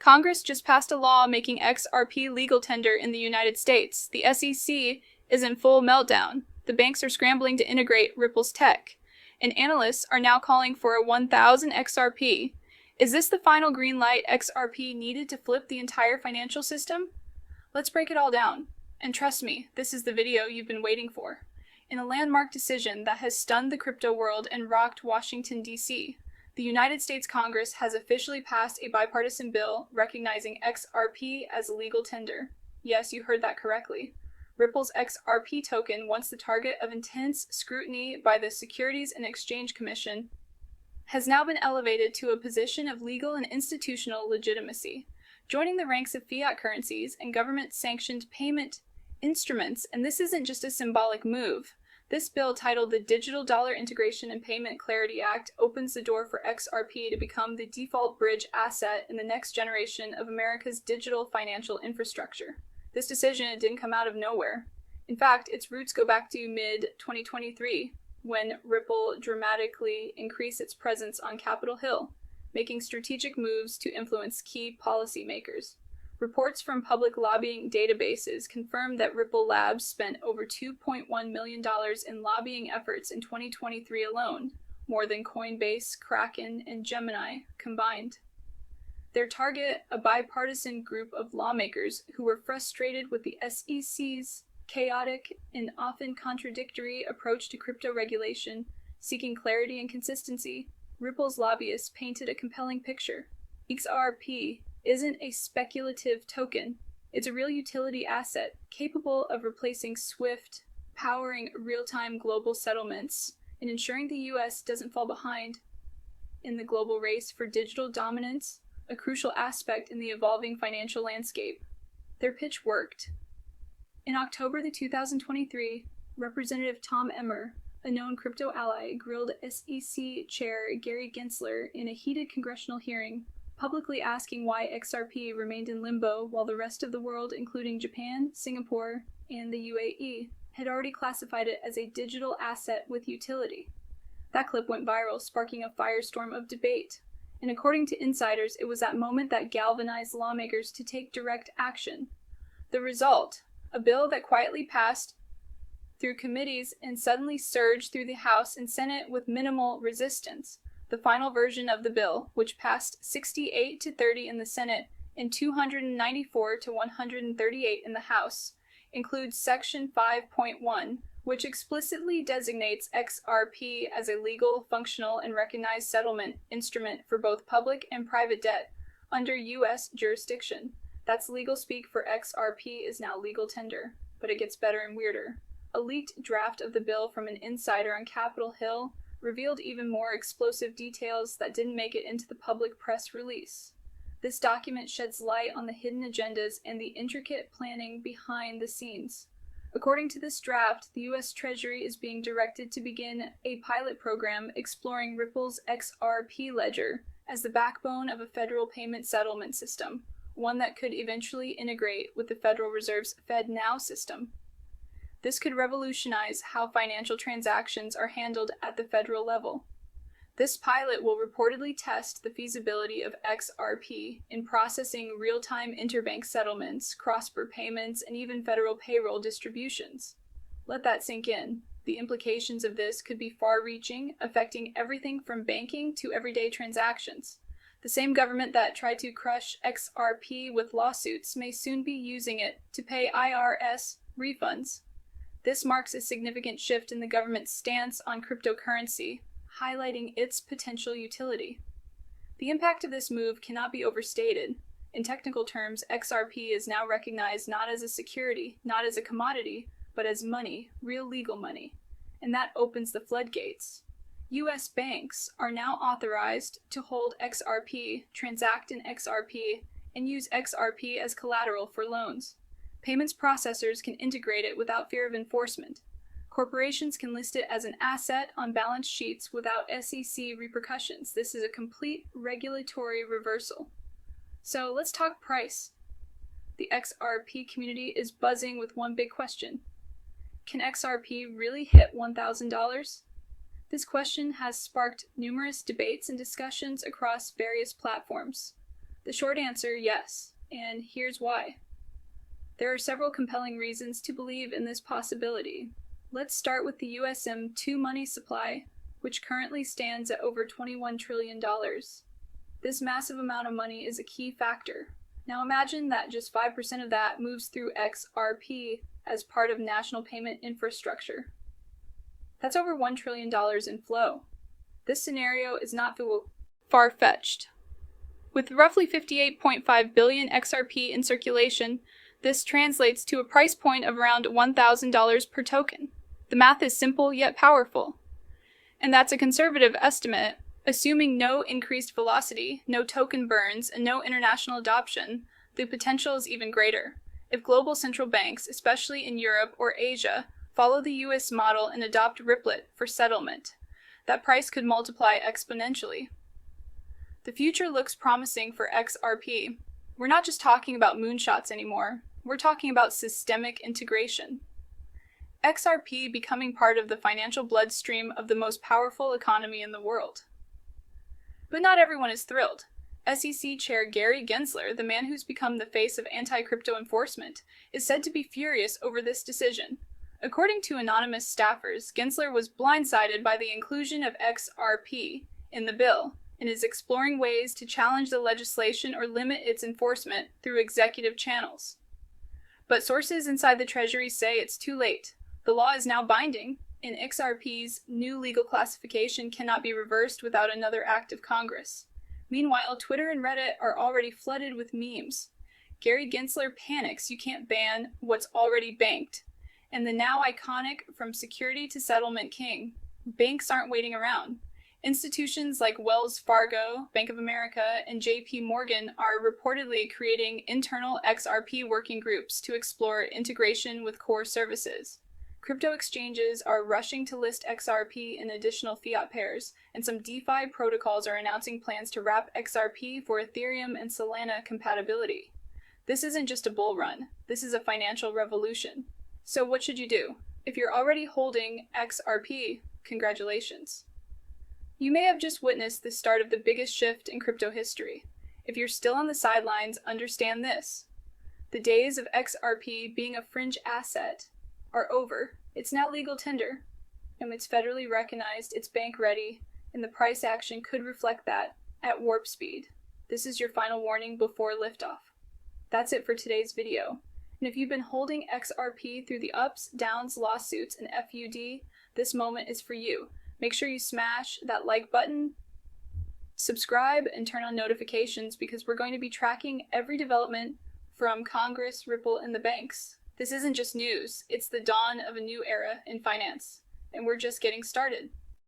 Congress just passed a law making XRP legal tender in the United States. The SEC is in full meltdown. The banks are scrambling to integrate Ripple's tech, and analysts are now calling for a 1,000 XRP. Is this the final green light XRP needed to flip the entire financial system? Let's break it all down. And trust me, this is the video you've been waiting for. In a landmark decision that has stunned the crypto world and rocked Washington, D.C., the United States Congress has officially passed a bipartisan bill recognizing XRP as a legal tender. Yes, you heard that correctly. Ripple's XRP token, once the target of intense scrutiny by the Securities and Exchange Commission, has now been elevated to a position of legal and institutional legitimacy, joining the ranks of fiat currencies and government-sanctioned payment instruments. And this isn't just a symbolic move. This bill, titled the Digital Dollar Integration and Payment Clarity Act, opens the door for XRP to become the default bridge asset in the next generation of America's digital financial infrastructure. This decision didn't come out of nowhere. In fact, its roots go back to mid-2023, when Ripple dramatically increased its presence on Capitol Hill, making strategic moves to influence key policymakers. Reports from public lobbying databases confirm that Ripple Labs spent over $2.1 million in lobbying efforts in 2023 alone, more than Coinbase, Kraken, and Gemini combined. Their target, a bipartisan group of lawmakers who were frustrated with the SEC's chaotic and often contradictory approach to crypto regulation, seeking clarity and consistency. Ripple's lobbyists painted a compelling picture. XRP isn't a speculative token. It's a real utility asset, capable of replacing SWIFT, powering real-time global settlements, and ensuring the U.S. doesn't fall behind in the global race for digital dominance, a crucial aspect in the evolving financial landscape. Their pitch worked. In October 2023, Representative Tom Emmer, a known crypto ally, grilled SEC Chair Gary Gensler in a heated congressional hearing, publicly asking why XRP remained in limbo while the rest of the world, including Japan, Singapore, and the UAE, had already classified it as a digital asset with utility. That clip went viral, sparking a firestorm of debate. And according to insiders, it was that moment that galvanized lawmakers to take direct action. The result, a bill that quietly passed through committees and suddenly surged through the House and Senate with minimal resistance. The final version of the bill, which passed 68 to 30 in the Senate and 294 to 138 in the House, includes Section 5.1, which explicitly designates XRP as a legal, functional, and recognized settlement instrument for both public and private debt under U.S. jurisdiction. That's legal speak for XRP is now legal tender. But it gets better and weirder. A leaked draft of the bill from an insider on Capitol Hill revealed even more explosive details that didn't make it into the public press release. This document sheds light on the hidden agendas and the intricate planning behind the scenes. According to this draft, the U.S. Treasury is being directed to begin a pilot program exploring Ripple's XRP ledger as the backbone of a federal payment settlement system, one that could eventually integrate with the Federal Reserve's FedNow system. This could revolutionize how financial transactions are handled at the federal level. This pilot will reportedly test the feasibility of XRP in processing real-time interbank settlements, cross-border payments, and even federal payroll distributions. Let that sink in. The implications of this could be far-reaching, affecting everything from banking to everyday transactions. The same government that tried to crush XRP with lawsuits may soon be using it to pay IRS refunds. This marks a significant shift in the government's stance on cryptocurrency, highlighting its potential utility. The impact of this move cannot be overstated. In technical terms, XRP is now recognized not as a security, not as a commodity, but as money, real legal money. And that opens the floodgates. U.S. banks are now authorized to hold XRP, transact in XRP, and use XRP as collateral for loans. Payments processors can integrate it without fear of enforcement. Corporations can list it as an asset on balance sheets without SEC repercussions. This is a complete regulatory reversal. So let's talk price. The XRP community is buzzing with one big question. Can XRP really hit $1,000? This question has sparked numerous debates and discussions across various platforms. The short answer, yes, and here's why. There are several compelling reasons to believe in this possibility. Let's start with the USM2 money supply, which currently stands at over $21 trillion. This massive amount of money is a key factor. Now imagine that just 5% of that moves through XRP as part of national payment infrastructure. That's over $1 trillion in flow. This scenario is not far-fetched. With roughly 58.5 billion XRP in circulation, this translates to a price point of around $1,000 per token. The math is simple yet powerful. And that's a conservative estimate. Assuming no increased velocity, no token burns, and no international adoption, the potential is even greater. If global central banks, especially in Europe or Asia, follow the US model and adopt Ripple for settlement, that price could multiply exponentially. The future looks promising for XRP. We're not just talking about moonshots anymore. We're talking about systemic integration. XRP becoming part of the financial bloodstream of the most powerful economy in the world. But not everyone is thrilled. SEC Chair Gary Gensler, the man who's become the face of anti-crypto enforcement, is said to be furious over this decision. According to anonymous staffers, Gensler was blindsided by the inclusion of XRP in the bill and is exploring ways to challenge the legislation or limit its enforcement through executive channels. But sources inside the Treasury say it's too late. The law is now binding, and XRP's new legal classification cannot be reversed without another act of Congress. Meanwhile, Twitter and Reddit are already flooded with memes. Gary Gensler panics you can't ban what's already banked. And the now iconic from security to settlement king, banks aren't waiting around. Institutions like Wells Fargo, Bank of America, and JP Morgan are reportedly creating internal XRP working groups to explore integration with core services. Crypto exchanges are rushing to list XRP in additional fiat pairs, and some DeFi protocols are announcing plans to wrap XRP for Ethereum and Solana compatibility. This isn't just a bull run, this is a financial revolution. So what should you do? If you're already holding XRP, congratulations. You may have just witnessed the start of the biggest shift in crypto history. If you're still on the sidelines, understand this. The days of XRP being a fringe asset are over. It's now legal tender, and it's federally recognized, it's bank ready, and the price action could reflect that at warp speed. This is your final warning before liftoff. That's it for today's video. And if you've been holding XRP through the ups, downs, lawsuits, and FUD, this moment is for you. Make sure you smash that like button, subscribe, and turn on notifications because we're going to be tracking every development from Congress, Ripple, and the banks. This isn't just news, it's the dawn of a new era in finance, and we're just getting started.